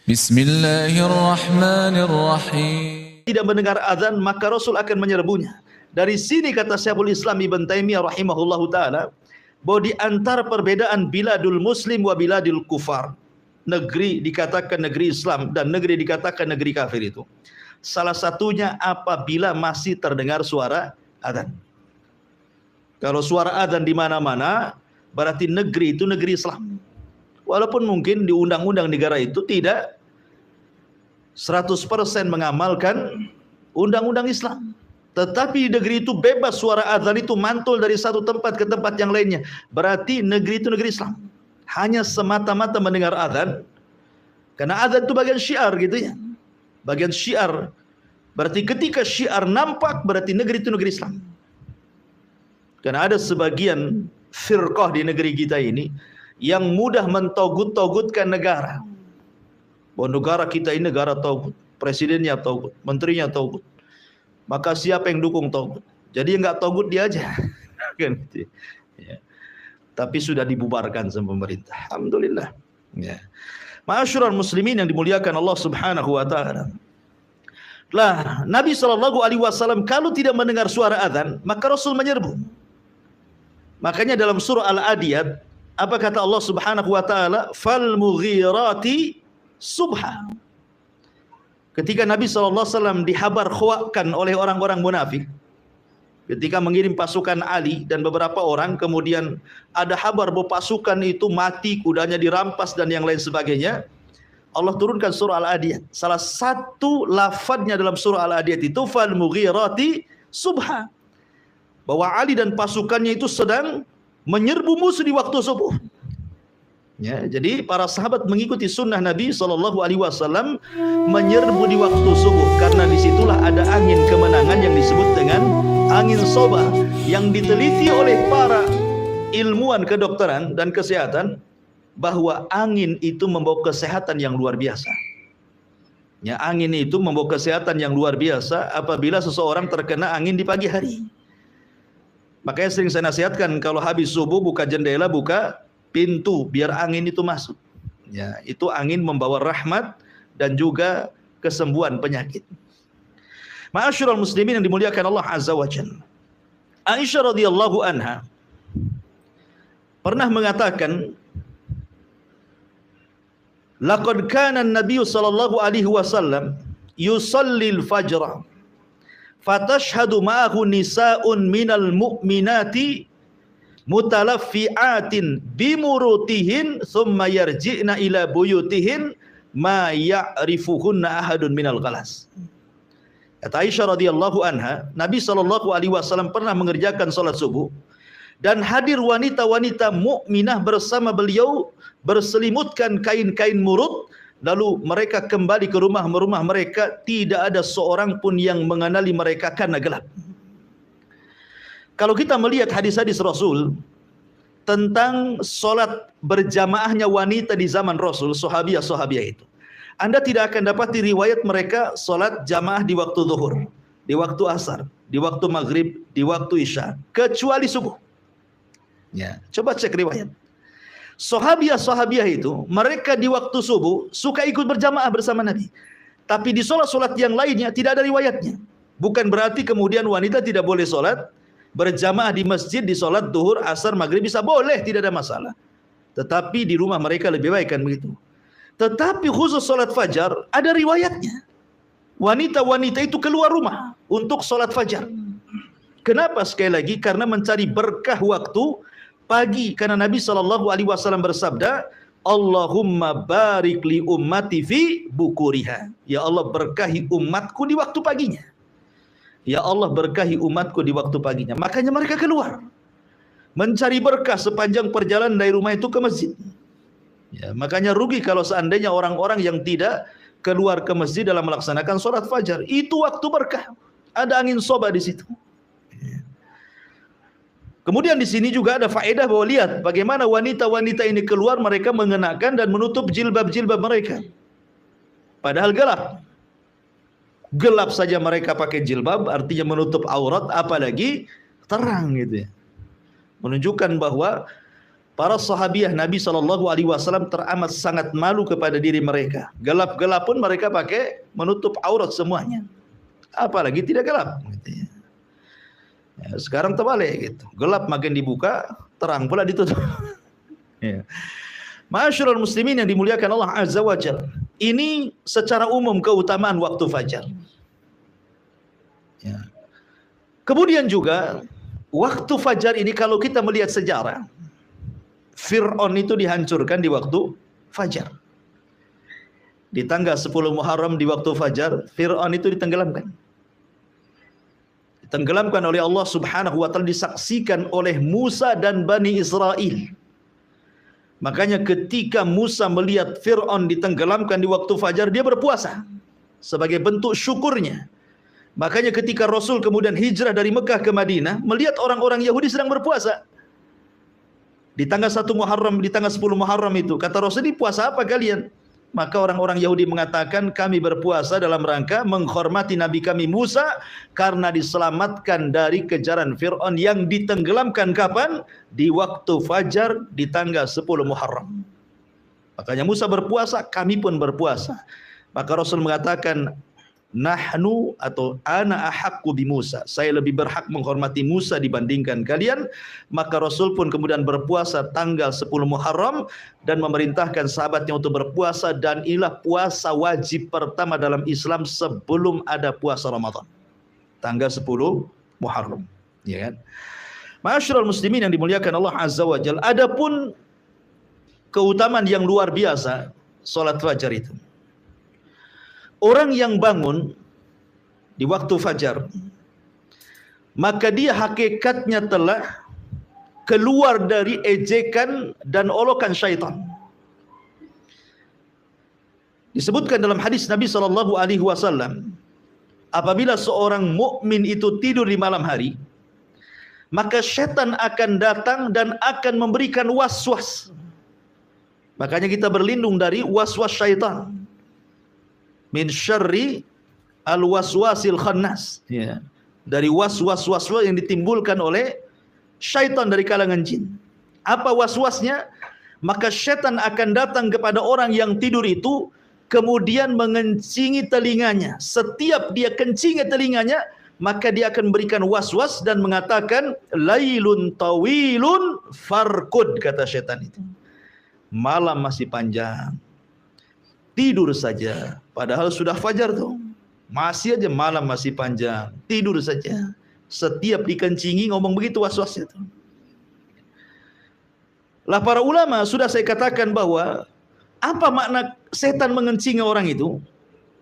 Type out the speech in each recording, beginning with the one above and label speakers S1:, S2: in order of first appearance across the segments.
S1: Bismillahirrahmanirrahim.
S2: Tidak mendengar azan, maka Rasul akan menyerbunya. Dari sini kata Syekhul Islam Ibn Taimiyah rahimahullahu taala, bahwa di antara perbedaan biladul muslim wa biladul kufar, negeri dikatakan negeri Islam dan negeri dikatakan negeri kafir itu, salah satunya apabila masih terdengar suara azan. Kalau suara azan di mana-mana, berarti negeri itu negeri Islam. Walaupun mungkin di undang-undang negara itu tidak 100% mengamalkan undang-undang Islam, tetapi di negeri itu bebas suara azan itu mantul dari satu tempat ke tempat yang lainnya, berarti negeri itu negeri Islam. Hanya semata-mata mendengar azan, karena azan itu bagian syiar gitu ya, bagian syiar. Berarti ketika syiar nampak, berarti negeri itu negeri Islam. Karena ada sebagian firqah di negeri kita ini yang mudah mentogut-togutkan negara. Bahwa negara kita ini negara tauhid, presidennya tauhid, menterinya tauhid. Maka siapa yang dukung tauhid? Jadi yang enggak tauhid dia aja. Kan gitu. Ya. Tapi sudah dibubarkan sama pemerintah. Alhamdulillah. Ya. Ma'asyiral muslimin yang dimuliakan Allah Subhanahu wa taala. Lah, Nabi SAW kalau tidak mendengar suara azan, maka Rasul menyerbu. Makanya dalam surah Al-Adiyat, apa kata Allah Subhanahu wa taala? Fal mughirati subha. Ketika Nabi SAW dihabar-khawakan oleh orang-orang munafik, ketika mengirim pasukan Ali dan beberapa orang, kemudian ada kabar bahwa pasukan itu mati, kudanya dirampas dan yang lain sebagainya, Allah turunkan surah Al-Adiyat. Salah satu lafadznya dalam surah Al-Adiyat itu fal mughirati subha, bahwa Ali dan pasukannya itu sedang menyerbu musuh di waktu subuh. Ya, jadi para sahabat mengikuti sunnah Nabi SAW menyerbu di waktu subuh, karena disitulah ada angin kemenangan yang disebut dengan angin soba, yang diteliti oleh para ilmuwan kedokteran dan kesehatan bahwa angin itu membawa kesehatan yang luar biasa. Ya, angin itu membawa kesehatan yang luar biasa apabila seseorang terkena angin di pagi hari. Makanya sering saya nasihatkan kalau habis subuh buka jendela, buka pintu biar angin itu masuk. Ya, itu angin membawa rahmat dan juga kesembuhan penyakit. Ma'asyiral muslimin yang dimuliakan Allah Azza wa Jalla. Aisyah radhiyallahu anha pernah mengatakan, laqad kana an-nabiy sallallahu alaihi wasallam yusallil fajr fatashhadu ma'ahu nisa'un minal mu'minati mutalaffi'atin bimurutihin thumma yarji'na ila buyutihin ma ya'rifuhunna ahadun minal ghalas. Kata Aisyah radhiyallahu anha, Nabi SAW pernah mengerjakan salat subuh dan hadir wanita-wanita mukminah bersama beliau berselimutkan kain-kain murut, lalu mereka kembali ke rumah-rumah mereka, tidak ada seorang pun yang mengenali mereka karena gelap. Kalau kita melihat hadis-hadis Rasul tentang solat berjamaahnya wanita di zaman Rasul, sahabiah-sahabiah itu, Anda tidak akan dapat di riwayat mereka solat jamaah di waktu zuhur, di waktu asar, di waktu maghrib, di waktu isya, kecuali subuh. Ya, coba cek riwayat. Sahabiah-sahabiah itu, mereka di waktu subuh suka ikut berjamaah bersama Nabi. Tapi di solat-solat yang lainnya tidak ada riwayatnya. Bukan berarti kemudian wanita tidak boleh solat berjamaah di masjid, di solat duhur, asar, maghrib bisa, boleh, tidak ada masalah. Tetapi di rumah mereka lebih baik kan begitu. Tetapi khusus solat fajar ada riwayatnya. Wanita-wanita itu keluar rumah untuk solat fajar. Kenapa? Sekali lagi karena mencari berkah waktu pagi. Karena Nabi SAW bersabda, Allahumma barik li ummati fi bukuriha. Ya Allah, berkahi umatku di waktu paginya. Ya Allah, berkahi umatku di waktu paginya. Makanya mereka keluar mencari berkah sepanjang perjalanan dari rumah itu ke masjid. Ya, makanya rugi kalau seandainya orang-orang yang tidak keluar ke masjid dalam melaksanakan sholat fajar. Itu waktu berkah. Ada angin soba di situ. Kemudian di sini juga ada faedah bahwa lihat bagaimana wanita-wanita ini keluar, mereka mengenakan dan menutup jilbab-jilbab mereka. Padahal gelap. Gelap saja mereka pakai jilbab, artinya menutup aurat, apalagi terang gitu ya. Menunjukkan bahwa para sahabiah Nabi SAW teramat sangat malu kepada diri mereka. Gelap-gelap pun mereka pakai menutup aurat semuanya. Apalagi tidak gelap. Ya, sekarang terbalik gitu. Gelap makin dibuka, terang pula ditutup. Ya. Ma'asyiral muslimin yang dimuliakan Allah Azza wa Jalla. Ini secara umum keutamaan waktu fajar. Ya. Kemudian juga waktu fajar ini kalau kita melihat sejarah, Fir'aun itu dihancurkan di waktu fajar. Di tanggal 10 Muharram di waktu fajar, Fir'aun itu ditenggelamkan. Ditenggelamkan oleh Allah Subhanahu wa taala, disaksikan oleh Musa dan Bani Israel. Makanya ketika Musa melihat Fir'aun ditenggelamkan di waktu fajar, dia berpuasa sebagai bentuk syukurnya. Makanya ketika Rasul kemudian hijrah dari Mekah ke Madinah, melihat orang-orang Yahudi sedang berpuasa di tanggal 1 Muharram, di tanggal 10 Muharram itu, kata Rasul, ini puasa apa kalian? Maka orang-orang Yahudi mengatakan, kami berpuasa dalam rangka menghormati Nabi kami Musa karena diselamatkan dari kejaran Fir'aun yang ditenggelamkan kapan? Di waktu fajar di tanggal 10 Muharram. Makanya Musa berpuasa, kami pun berpuasa. Maka Rasul mengatakan, nahnu atau ana ahaqqu bi Musa, saya lebih berhak menghormati Musa dibandingkan kalian. Maka Rasul pun kemudian berpuasa tanggal 10 Muharram dan memerintahkan sahabatnya untuk berpuasa, dan inilah puasa wajib pertama dalam Islam sebelum ada puasa Ramadan, tanggal 10 Muharram, ya kan? Ma'asyiral muslimin yang dimuliakan Allah Azza wa Jalla, adapun keutamaan yang luar biasa salat fajar itu. Orang yang bangun di waktu fajar, maka dia hakikatnya telah keluar dari ejekan dan olokan syaitan. Disebutkan dalam hadis Nabi SAW, apabila seorang mukmin itu tidur di malam hari, maka syaitan akan datang dan akan memberikan was-was. Makanya kita berlindung dari was-was syaitan. Min syarri al-waswasil khannas, ya, dari was-was yang ditimbulkan oleh syaitan dari kalangan jin. Apa was-wasnya? Maka syaitan akan datang kepada orang yang tidur itu, kemudian mengencingi telinganya. Setiap dia kencingi telinganya, maka dia akan berikan was-was dan mengatakan, lailun tawilun farkud, kata syaitan itu. Malam masih panjang, tidur saja. Padahal sudah fajar tuh, masih aja malam masih panjang, tidur saja. Setiap dikencingi ngomong begitu was-wasnya tuh. Lah para ulama sudah saya katakan bahwa apa makna setan mengencingi orang itu?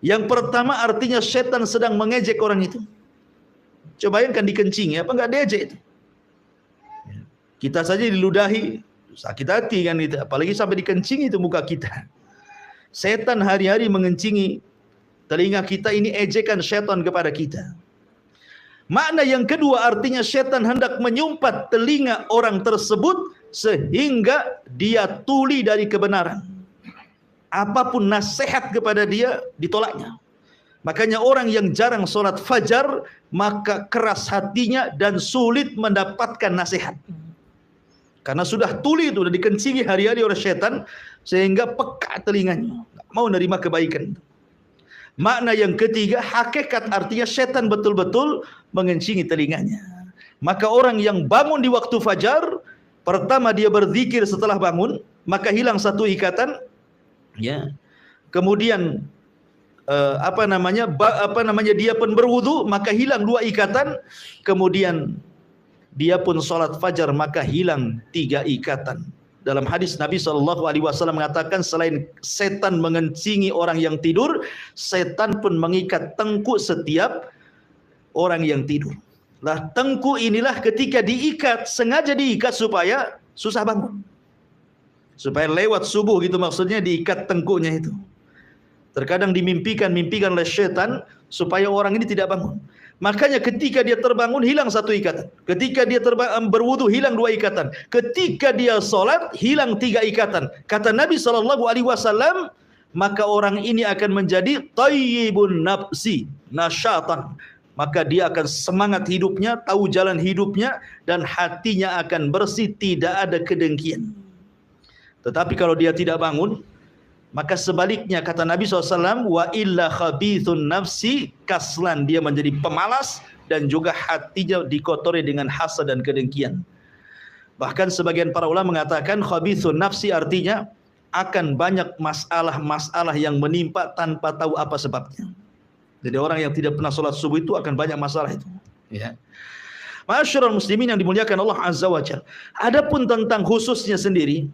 S2: Yang pertama artinya setan sedang mengejek orang itu. Coba bayangkan dikencingi, apa enggak diejek itu? Kita saja diludahi, sakit hati kan itu, apalagi sampai dikencingi itu muka kita. Setan hari-hari mengencingi telinga kita, ini ejekan setan kepada kita. Makna yang kedua artinya setan hendak menyumpat telinga orang tersebut sehingga dia tuli dari kebenaran. Apapun nasihat kepada dia ditolaknya. Makanya orang yang jarang sholat fajar, maka keras hatinya dan sulit mendapatkan nasihat. Karena sudah tuli itu, sudah dikencingi hari-hari oleh setan, sehingga peka telinganya, nggak mau nerima kebaikan. Makna yang ketiga, hakikat artinya setan betul-betul mengencingi telinganya. Maka orang yang bangun di waktu fajar, pertama dia berzikir setelah bangun, maka hilang satu ikatan, ya. Kemudian dia pun berwudu, maka hilang dua ikatan. Kemudian dia pun sholat fajar, maka hilang tiga ikatan. Dalam hadis Nabi SAW mengatakan, selain setan mengencingi orang yang tidur, setan pun mengikat tengkuk setiap orang yang tidur. Lah tengkuk inilah ketika diikat, sengaja diikat supaya susah bangun, supaya lewat subuh gitu, maksudnya diikat tengkuknya itu. Terkadang dimimpikan oleh setan supaya orang ini tidak bangun. Makanya ketika dia terbangun hilang satu ikatan. Ketika dia berwudu hilang dua ikatan. Ketika dia sholat hilang tiga ikatan. Kata Nabi SAW, maka orang ini akan menjadi tayyibun nafsi nasyatan. Maka dia akan semangat hidupnya, tahu jalan hidupnya, dan hatinya akan bersih, tidak ada kedengkian. Tetapi kalau dia tidak bangun, maka sebaliknya kata Nabi SAW, wa illa khabithun nafsi kaslan, dia menjadi pemalas dan juga hatinya dikotori dengan hasad dan kedengkian. Bahkan sebagian para ulama mengatakan khabithun nafsi artinya akan banyak masalah-masalah yang menimpa tanpa tahu apa sebabnya. Jadi orang yang tidak pernah sholat subuh itu akan banyak masalah itu. Ya. Ma'asyiral muslimin yang dimuliakan Allah Azza wa Jalla. Adapun tentang khususnya sendiri,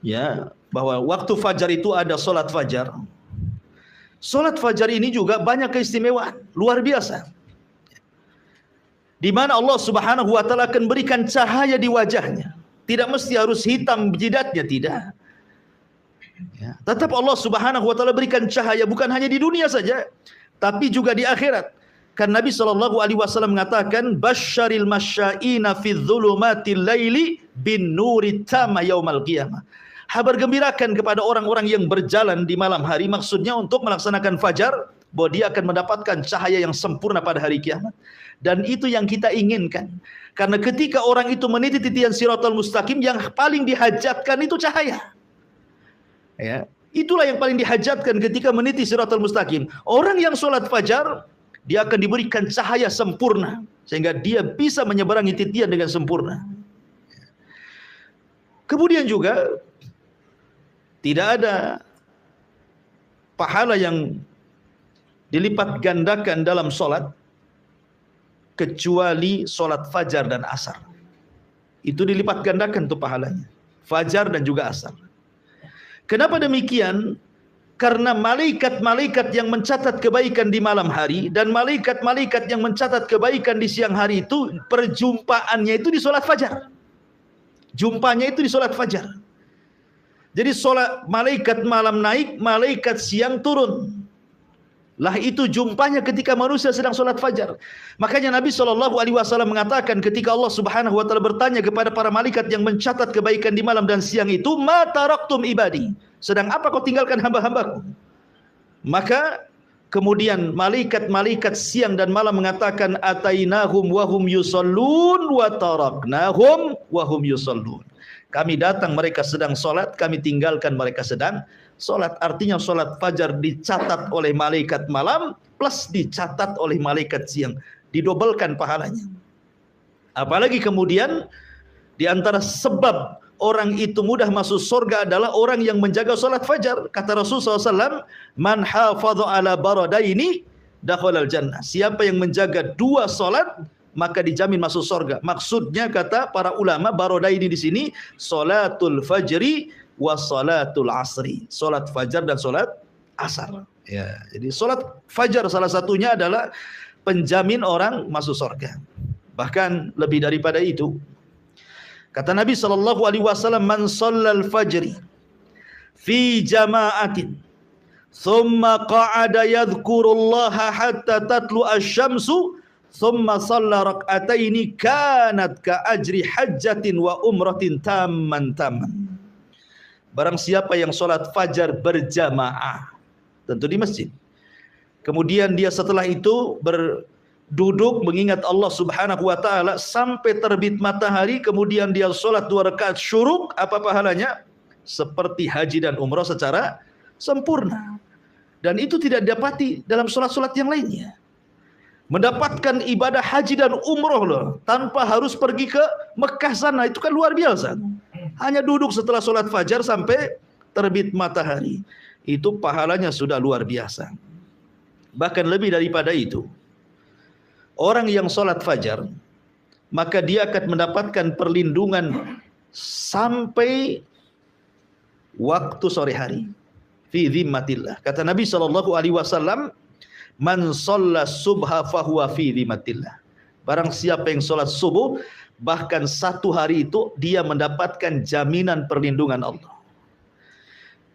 S2: ya, bahwa waktu fajar itu ada sholat fajar. Sholat fajar ini juga banyak keistimewaan, luar biasa. Di mana Allah Subhanahu wa taala akan berikan cahaya di wajahnya. Tidak mesti harus hitam jidatnya, tidak. Ya, tetap Allah Subhanahu wa taala berikan cahaya bukan hanya di dunia saja, tapi juga di akhirat. Kan Nabi sallallahu alaihi wasallam mengatakan, "Basyaril masyaina fi dzulumatil laili bin nuri tamma yaumal qiyamah." Kabar gembirakan kepada orang-orang yang berjalan di malam hari, maksudnya untuk melaksanakan fajar, bahwa dia akan mendapatkan cahaya yang sempurna pada hari kiamat. Dan itu yang kita inginkan. Karena ketika orang itu meniti titian Shiratal Mustaqim, yang paling dihajatkan itu cahaya. Ya, itulah yang paling dihajatkan ketika meniti Shiratal Mustaqim. Orang yang sholat fajar, dia akan diberikan cahaya sempurna, sehingga dia bisa menyeberangi titian dengan sempurna. Kemudian juga tidak ada pahala yang dilipat gandakan dalam sholat kecuali sholat fajar dan asar. Itu dilipat gandakan tuh pahalanya, fajar dan juga asar. Kenapa demikian? Karena malaikat-malaikat yang mencatat kebaikan di malam hari dan malaikat-malaikat yang mencatat kebaikan di siang hari itu perjumpaannya itu di sholat fajar. Jumpanya itu di sholat fajar. Jadi sholat malaikat malam naik, malaikat siang turun. Lah itu jumpanya ketika manusia sedang sholat fajar. Makanya Nabi SAW mengatakan ketika Allah Subhanahu wa taala bertanya kepada para malaikat yang mencatat kebaikan di malam dan siang itu, "Ma taraktum ibadi?" Sedang apa kau tinggalkan hamba-hambaku? Maka kemudian malaikat-malaikat siang dan malam mengatakan, "Atainahum wa hum yusallun wa taraknahum wa hum yusallun." Kami datang mereka sedang sholat, kami tinggalkan mereka sedang sholat. Artinya sholat fajar dicatat oleh malaikat malam plus dicatat oleh malaikat siang, didobelkan pahalanya. Apalagi kemudian di antara sebab orang itu mudah masuk surga adalah orang yang menjaga sholat fajar. Kata Rasulullah SAW, "Man hafadha ala baradaini dakhalal jannah." Siapa yang menjaga dua sholat, maka dijamin masuk surga. Maksudnya kata para ulama, baradaini di sini sholatul fajri wa sholatul asri. Sholat fajar dan sholat asar. Ya, jadi sholat fajar salah satunya adalah penjamin orang masuk surga. Bahkan lebih daripada itu, kata Nabi SAW, "Man shallal fajri fi jama'atin thumma qa'ada yadhkurullaha hatta tatlu asy-syamsu thumma shalla rak'ataini kanat ka ajri hajjatin wa umratin tamman." Barang siapa yang sholat fajar berjamaah, tentu di masjid, kemudian dia setelah itu duduk mengingat Allah Subhanahu wa taala sampai terbit matahari, kemudian dia sholat 2 rakaat syuruk, apa pahalanya? Seperti haji dan umrah secara sempurna. Dan itu tidak didapati dalam sholat-sholat yang lainnya. Mendapatkan ibadah haji dan umrah loh, tanpa harus pergi ke Mekah sana, itu kan luar biasa. Hanya duduk setelah sholat fajar sampai terbit matahari, itu pahalanya sudah luar biasa. Bahkan lebih daripada itu, orang yang sholat fajar, maka dia akan mendapatkan perlindungan sampai waktu sore hari. Fi dhimmatillah. Kata Nabi SAW, "Man shalla subha fahuwa fi dhimmatillah." Barang siapa yang sholat subuh, bahkan 1 hari itu dia mendapatkan jaminan perlindungan Allah.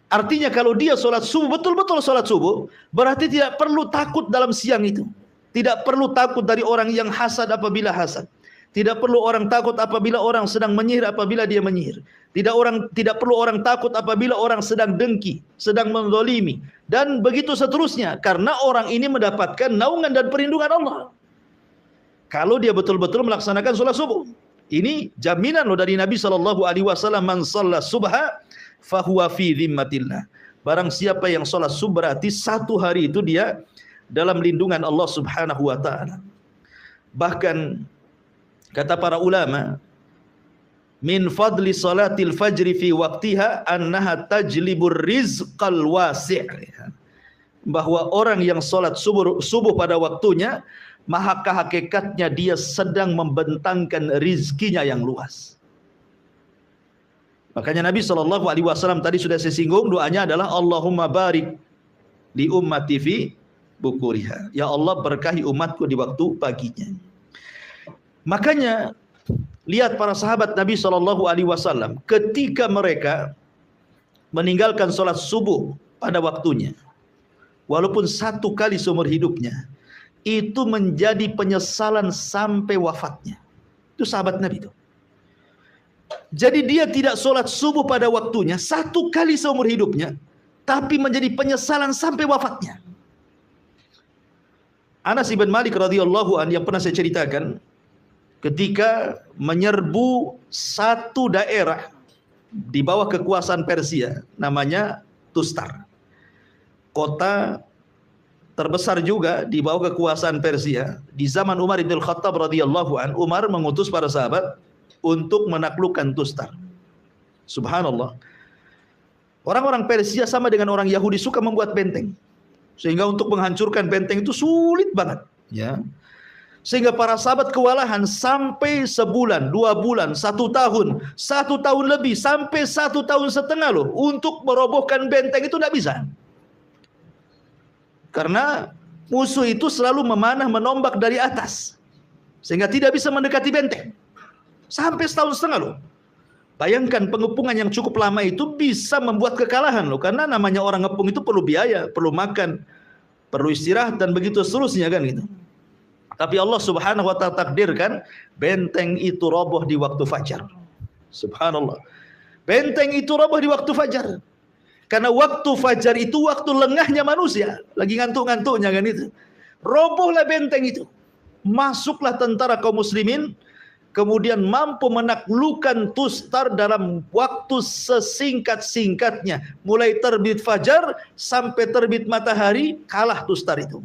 S2: Artinya kalau dia sholat subuh, betul-betul sholat subuh, berarti tidak perlu takut dalam siang itu. Tidak perlu takut dari orang yang hasad apabila hasad. Tidak perlu orang takut apabila orang sedang menyihir apabila dia menyihir. Tidak perlu orang takut apabila orang sedang dengki, sedang menzalimi, dan begitu seterusnya. Karena orang ini mendapatkan naungan dan perlindungan Allah. Kalau dia betul-betul melaksanakan sholat subuh. Ini jaminan loh dari Nabi SAW, man shalla subha fahuwa fi dhimmatillah. Barang siapa yang sholat subuh berarti satu hari itu dia dalam lindungan Allah Subhanahu wa taala. Bahkan kata para ulama, min fadli salatil fajri fi waqtiha annaha tajlibur rizqal wasi'. Bahwa orang yang sholat subuh pada waktunya, maka hakikatnya dia sedang membentangkan rizkinya yang luas. Makanya Nabi SAW tadi sudah saya singgung, doanya adalah Allahumma barik li ummati fi bukuriha. Ya Allah, berkahi umatku di waktu paginya. Makanya lihat para sahabat Nabi SAW ketika mereka meninggalkan sholat subuh pada waktunya, walaupun satu kali seumur hidupnya, itu menjadi penyesalan sampai wafatnya. Itu sahabat Nabi itu. Jadi dia tidak sholat subuh pada waktunya satu kali seumur hidupnya, tapi menjadi penyesalan sampai wafatnya. Anas bin Malik radhiyallahu anhu yang pernah saya ceritakan, ketika menyerbu satu daerah di bawah kekuasaan Persia, namanya Tustar, kota terbesar juga di bawah kekuasaan Persia. Di zaman Umar bin Khattab radhiyallahu anhu, Umar mengutus para sahabat untuk menaklukkan Tustar. Subhanallah. Orang-orang Persia sama dengan orang Yahudi suka membuat benteng. Sehingga untuk menghancurkan benteng itu sulit banget, ya. Sehingga para sahabat kewalahan sampai sebulan, 2 bulan, 1 tahun, 1 tahun lebih, sampai 1 tahun setengah loh, untuk merobohkan benteng itu tidak bisa. Karena musuh itu selalu memanah menombak dari atas, sehingga tidak bisa mendekati benteng. Sampai 1 tahun setengah loh. Bayangkan pengepungan yang cukup lama itu bisa membuat kekalahan loh. Karena namanya orang ngepung itu perlu biaya, perlu makan, perlu istirahat, dan begitu seterusnya kan gitu. Tapi Allah Subhanahu wa ta'ala takdirkan benteng itu roboh di waktu fajar. Subhanallah. Benteng itu roboh di waktu fajar. Karena waktu fajar itu waktu lengahnya manusia, lagi ngantuk-ngantuknya kan itu. Robohlah benteng itu. Masuklah tentara kaum muslimin, kemudian mampu menaklukkan Tustar dalam waktu sesingkat-singkatnya. Mulai terbit fajar sampai terbit matahari, kalah Tustar itu.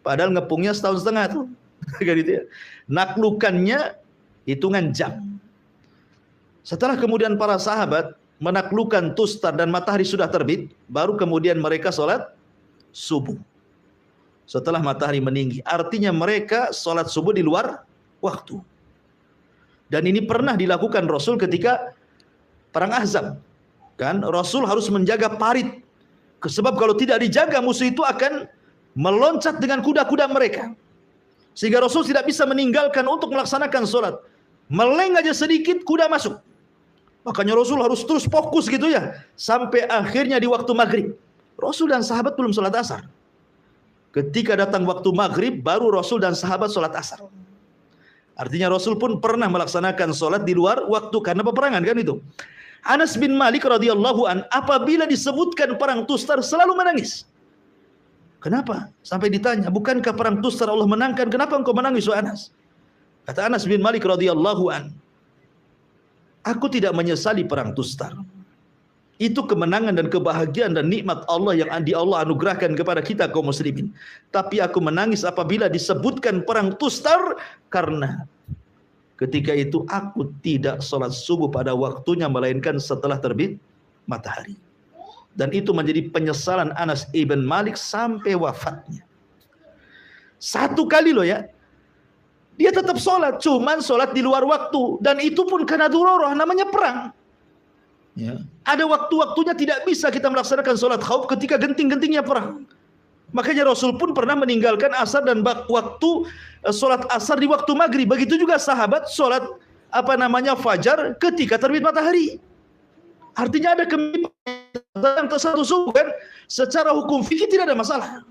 S2: Padahal ngepungnya 1 tahun setengah tuh. Gitu ya. Naklukannya hitungan jam. Setelah kemudian para sahabat menaklukkan Tustar dan matahari sudah terbit, baru kemudian mereka sholat subuh. Setelah matahari meninggi. Artinya mereka sholat subuh di luar waktu. Dan ini pernah dilakukan Rasul ketika perang Ahzab. Kan Rasul harus menjaga parit. Sebab kalau tidak dijaga, musuh itu akan meloncat dengan kuda-kuda mereka. Sehingga Rasul tidak bisa meninggalkan untuk melaksanakan sholat. Meleng aja sedikit, kuda masuk. Makanya Rasul harus terus fokus gitu ya. Sampai akhirnya di waktu maghrib. Rasul dan sahabat belum sholat asar. Ketika datang waktu maghrib, baru Rasul dan sahabat sholat asar. Artinya Rasul pun pernah melaksanakan sholat di luar waktu karena peperangan kan itu. Anas bin Malik radhiyallahu an apabila disebutkan perang Tustar selalu menangis. Kenapa? Sampai ditanya, bukankah perang Tustar Allah menangkan? Kenapa engkau menangis, wahai Anas? Kata Anas bin Malik radhiyallahu an, aku tidak menyesali perang Tustar. Itu kemenangan dan kebahagiaan dan nikmat Allah yang Allah anugerahkan kepada kita kaum muslimin. Tapi aku menangis apabila disebutkan perang Tustar, karena ketika itu aku tidak sholat subuh pada waktunya, melainkan setelah terbit matahari. Dan itu menjadi penyesalan Anas ibn Malik sampai wafatnya. 1 kali loh ya, dia tetap sholat, cuman sholat di luar waktu. Dan itu pun karena darurah, namanya perang. Ya. Ada waktu-waktunya tidak bisa kita melaksanakan sholat khauf ketika genting-gentingnya perang. Makanya Rasul pun pernah meninggalkan asar dan waktu sholat asar di waktu maghrib. Begitu juga sahabat sholat fajar ketika terbit matahari. Artinya ada kemimpinan satu subuh kan. Secara hukum fikih tidak ada masalah.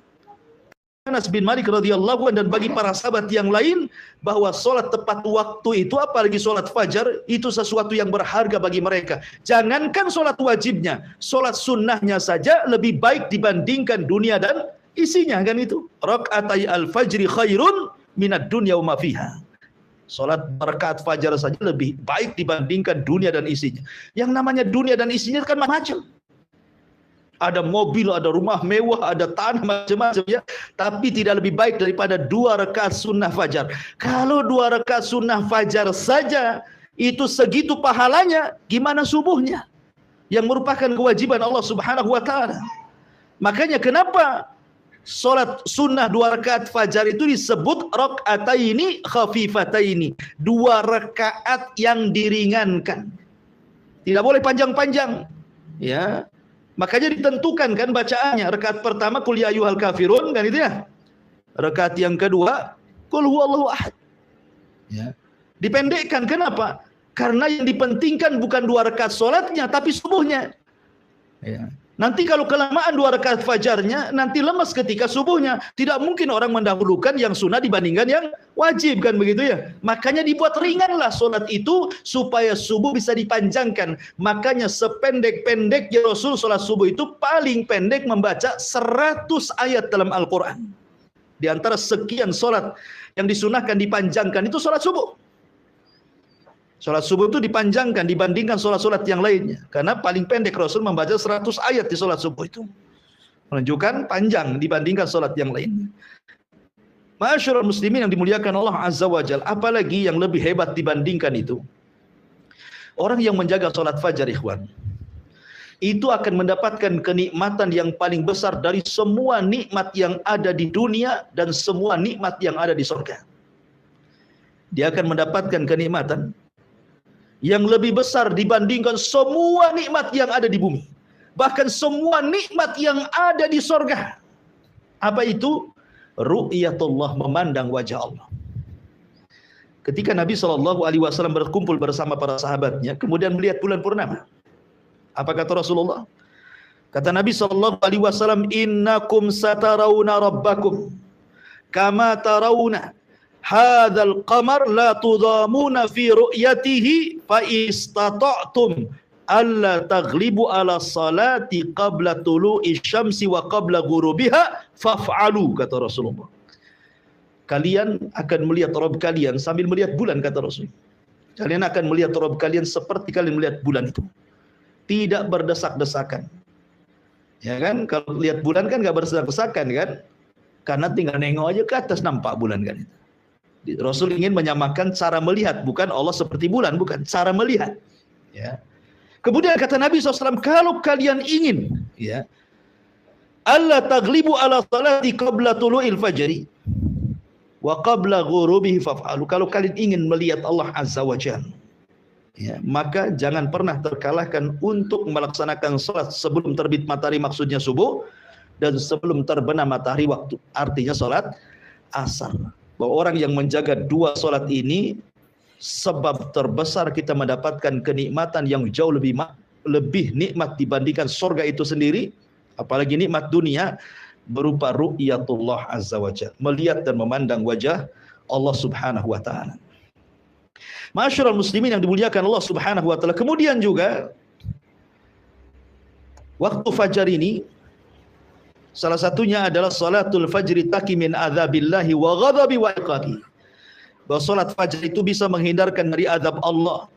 S2: Anas bin Malik radhiyallahu anhu dan bagi para sahabat yang lain, bahwa sholat tepat waktu itu, apalagi sholat fajar, itu sesuatu yang berharga bagi mereka. Jangankan sholat wajibnya, sholat sunnahnya saja lebih baik dibandingkan dunia dan isinya kan itu. Rak'atai al-fajri khairun minad dunya wa ma fiha. Salat rakaat fajar saja lebih baik dibandingkan dunia dan isinya. Yang namanya dunia dan isinya kan macam-macam. Ada mobil, ada rumah mewah, ada tanah macam-macam ya. Tapi tidak lebih baik daripada 2 rakaat sunnah fajar. Kalau 2 rakaat sunnah fajar saja itu segitu pahalanya, gimana subuhnya? Yang merupakan kewajiban Allah Subhanahu wa taala. Makanya kenapa salat sunnah 2 rakaat fajar itu disebut rakaataini khafifataini, 2 rakaat yang diringankan. Tidak boleh panjang-panjang. Ya. Makanya ditentukan kan bacaannya. Rakaat pertama qul ya ayyuhal kafirun kan itu ya. Rakaat yang kedua qul huwallahu ahad. Ya. Dipendekkan kenapa? Karena yang dipentingkan bukan 2 rakaat salatnya tapi subuhnya. Ya. Nanti kalau kelamaan 2 rakaat fajarnya, nanti lemas ketika subuhnya. Tidak mungkin orang mendahulukan yang sunnah dibandingkan yang wajib, kan begitu ya. Makanya dibuat ringanlah solat itu supaya subuh bisa dipanjangkan. Makanya sependek-pendeknya Rasul solat subuh itu paling pendek membaca 100 ayat dalam Al-Quran. Di antara sekian solat yang disunahkan dipanjangkan itu solat subuh. Salat subuh itu dipanjangkan dibandingkan salat-salat yang lainnya. Karena paling pendek Rasul membaca 100 ayat di salat subuh itu. Menunjukkan panjang dibandingkan salat yang lainnya. Ma'asyiral muslimin yang dimuliakan Allah Azza wa Jalla, apalagi yang lebih hebat dibandingkan itu. Orang yang menjaga salat fajar, ikhwan, itu akan mendapatkan kenikmatan yang paling besar dari semua nikmat yang ada di dunia dan semua nikmat yang ada di surga. Dia akan mendapatkan kenikmatan yang lebih besar dibandingkan semua nikmat yang ada di bumi. Bahkan semua nikmat yang ada di sorga. Apa itu? Ru'yatullah, memandang wajah Allah. Ketika Nabi SAW berkumpul bersama para sahabatnya, kemudian melihat bulan purnama. Apa kata Rasulullah? Kata Nabi SAW, innakum satarawna rabbakum kama tarawna hadzal qamar la tudamuna fi ru'yatihi fa istata'tum alla taghlibu ala salati qabla tulu'i syamsi wa qabla ghurubiha faf'alu, kata Rasulullah. Kalian akan melihat Rabb kalian sambil melihat bulan, kata Rasul. Kalian akan melihat Rabb kalian seperti kalian melihat bulan itu. Tidak berdesak-desakan. Ya kan? Kalau lihat bulan kan enggak berdesak-desakan kan? Karena tinggal nengok aja ke atas nampak bulan kan itu. Rasul ingin menyamakan cara melihat, bukan Allah seperti bulan, bukan, cara melihat. Ya. Kemudian kata Nabi SAW, kalau kalian ingin, ya, alla taglibu ala salati qabla tulu'il fajri wa qabla ghurubihi faf'alu. Kalau kalian ingin melihat Allah Azza wa Jalla, ya, maka jangan pernah terkalahkan untuk melaksanakan salat sebelum terbit matahari, maksudnya subuh, dan sebelum terbenam matahari, waktu artinya salat asar. Bahwa orang yang menjaga 2 salat ini sebab terbesar kita mendapatkan kenikmatan yang jauh lebih nikmat dibandingkan surga itu sendiri, apalagi nikmat dunia berupa ru'yatullah azza wa jalla, melihat dan memandang wajah Allah Subhanahu wa taala. Ma'asyiral muslimin yang dimuliakan Allah Subhanahu wa taala, kemudian juga waktu fajar ini salah satunya adalah salatul fajri taqi min adzabillahi wa ghadabi wa iqabi. Bahwa salat fajar itu bisa menghindarkan dari azab Allah,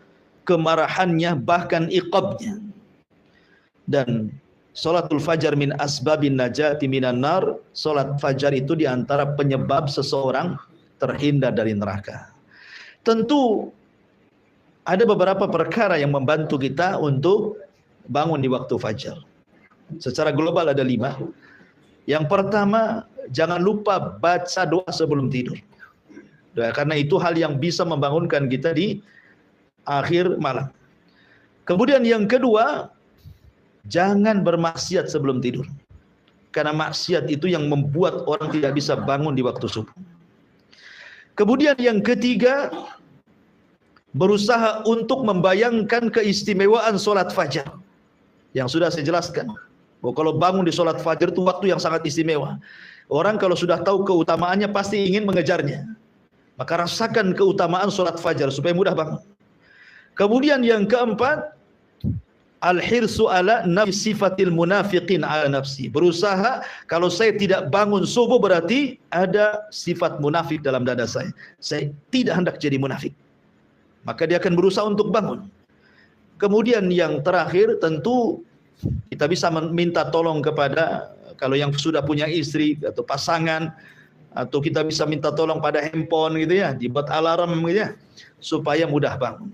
S2: kemarahannya, bahkan iqabnya. Dan salatul fajar min asbabin najati minan nar. Salat fajar itu diantara penyebab seseorang terhindar dari neraka. Tentu ada beberapa perkara yang membantu kita untuk bangun di waktu fajar. Secara global ada 5. Yang pertama, jangan lupa baca doa sebelum tidur. Doa, karena itu hal yang bisa membangunkan kita di akhir malam. Kemudian yang kedua, jangan bermaksiat sebelum tidur. Karena maksiat itu yang membuat orang tidak bisa bangun di waktu subuh. Kemudian yang ketiga, berusaha untuk membayangkan keistimewaan solat fajar. Yang sudah saya jelaskan. Bahwa kalau bangun di solat fajar itu waktu yang sangat istimewa. Orang kalau sudah tahu keutamaannya pasti ingin mengejarnya. Maka rasakan keutamaan solat fajar supaya mudah bangun. Kemudian yang keempat, Al-hirsu ala nafsi sifatil munafiqin ala nafsi. Berusaha, kalau saya tidak bangun subuh berarti ada sifat munafik dalam dada saya. Saya tidak hendak jadi munafik. Maka dia akan berusaha untuk bangun. Kemudian yang terakhir tentu kita bisa minta tolong kepada, kalau yang sudah punya istri atau pasangan, atau kita bisa minta tolong pada handphone gitu ya, dibuat alarm gitu ya, supaya mudah bangun.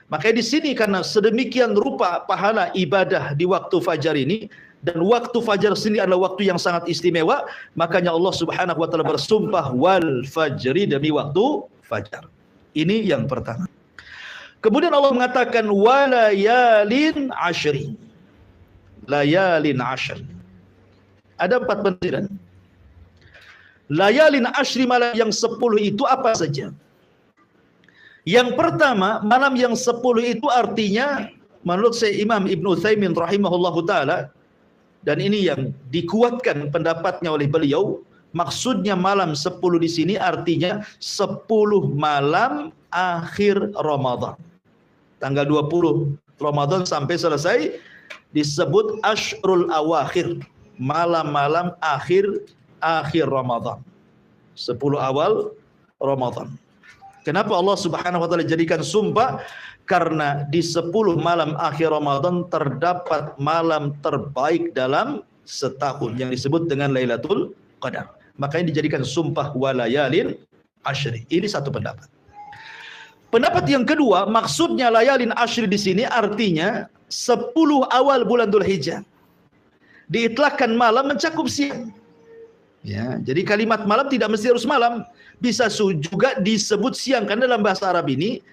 S2: Makanya di sini karena sedemikian rupa pahala ibadah di waktu fajar ini, dan waktu fajar sini adalah waktu yang sangat istimewa, makanya Allah Subhanahu wa taala bersumpah wal fajri, demi waktu fajar. Ini yang pertama. Kemudian Allah mengatakan walayalin ashri. Layalin ashri. Ada 4 penafsiran. Layalin ashri, malam yang 10 itu apa saja? Yang pertama, malam yang 10 itu artinya menurut saya Imam Ibn Utsaimin rahimahullahu taala, dan ini yang dikuatkan pendapatnya oleh beliau, maksudnya malam 10 di sini artinya 10 malam akhir Ramadan. Tanggal 20 Ramadan sampai selesai disebut Ashrul Awakhir, malam-malam akhir Ramadan. 10 awal Ramadan. Kenapa Allah Subhanahu wa taala jadikan sumpah? Karena di 10 malam akhir Ramadan terdapat malam terbaik dalam setahun yang disebut dengan Lailatul Qadar. Makanya dijadikan sumpah walayalin ashri. Ini satu pendapat. Pendapat yang kedua, maksudnya layalin ashri di sini artinya 10 awal bulan Dzulhijjah. Diitlakkan malam mencakup siang. Ya, jadi kalimat malam tidak mesti harus malam, bisa juga disebut siang, karena dalam bahasa Arab ini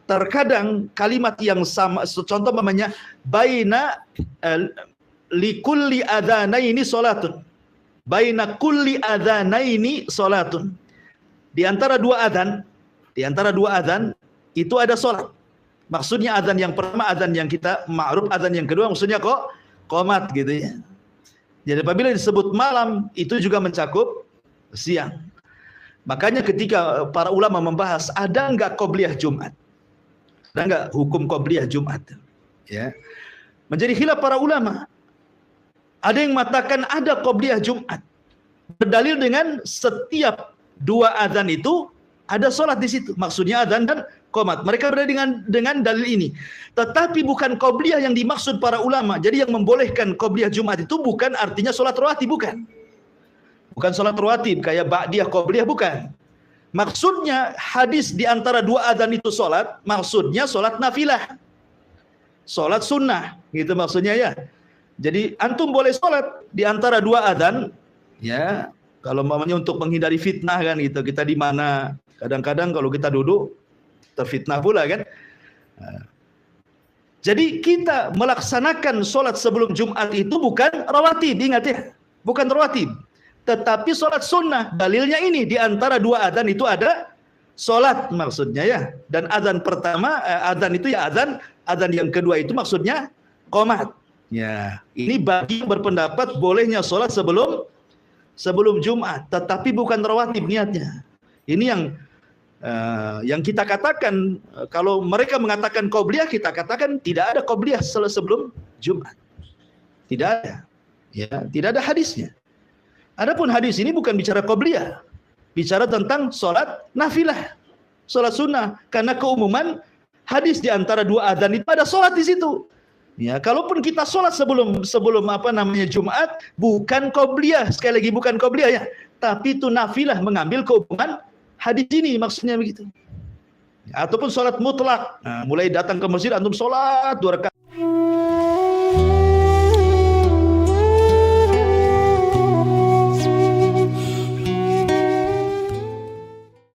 S2: terkadang kalimat yang sama, contoh namanya baina likulli adzanaini salatun. Baina kulli adzanaini salatun. Di antara dua adzan itu ada salat. Maksudnya adzan yang pertama adzan yang kita ma'ruf, adzan yang kedua maksudnya qomat gitu ya. Jadi apabila disebut malam itu juga mencakup siang. Makanya ketika para ulama membahas ada enggak qobliyah Jumat? Ada enggak hukum qobliyah Jumat? Ya. Menjadi khilaf para ulama. Ada yang mengatakan ada qobliyah Jumat. Berdalil dengan setiap 2 adzan itu ada salat di situ. Maksudnya adzan dan qomat. Mereka berdalil dengan dalil ini. Tetapi bukan qobliyah yang dimaksud para ulama. Jadi yang membolehkan qobliyah Jumat itu bukan artinya salat rawatib, bukan. Bukan salat rawatib kayak ba'diyah qobliyah, bukan. Maksudnya hadis di antara 2 adzan itu salat, maksudnya salat nafilah. Salat sunnah, gitu maksudnya ya. Jadi antum boleh salat di antara 2 adzan, ya. Kalau mamanya untuk menghindari fitnah kan gitu. Kita di mana? Kadang-kadang kalau kita duduk terfitnah pula kan. Jadi kita melaksanakan sholat sebelum Jumat itu bukan rawatib, ingat ya, bukan rawatib, tetapi sholat sunnah. Dalilnya ini di antara 2 adzan itu ada sholat maksudnya ya. Dan adzan pertama, adzan itu ya adzan yang kedua itu maksudnya qomat. Ya, ini bagi yang berpendapat bolehnya sholat sebelum Jumat, tetapi bukan rawatib niatnya. Ini yang kita katakan, kalau mereka mengatakan qobliyah, kita katakan tidak ada qobliyah sebelum Jumat. Tidak ada. Ya, tidak ada hadisnya. Adapun hadis ini bukan bicara qobliyah, bicara tentang sholat nafilah, sholat sunnah, karena keumuman hadis di antara 2 adzan itu ada sholat di situ. Ya, kalaupun kita sholat sebelum Jumat, bukan qobliyah, sekali lagi bukan qobliyah ya, tapi itu nafilah, mengambil keumuman hadis ini, maksudnya begitu. Ataupun sholat mutlak. Nah, mulai datang ke masjid antum sholat 2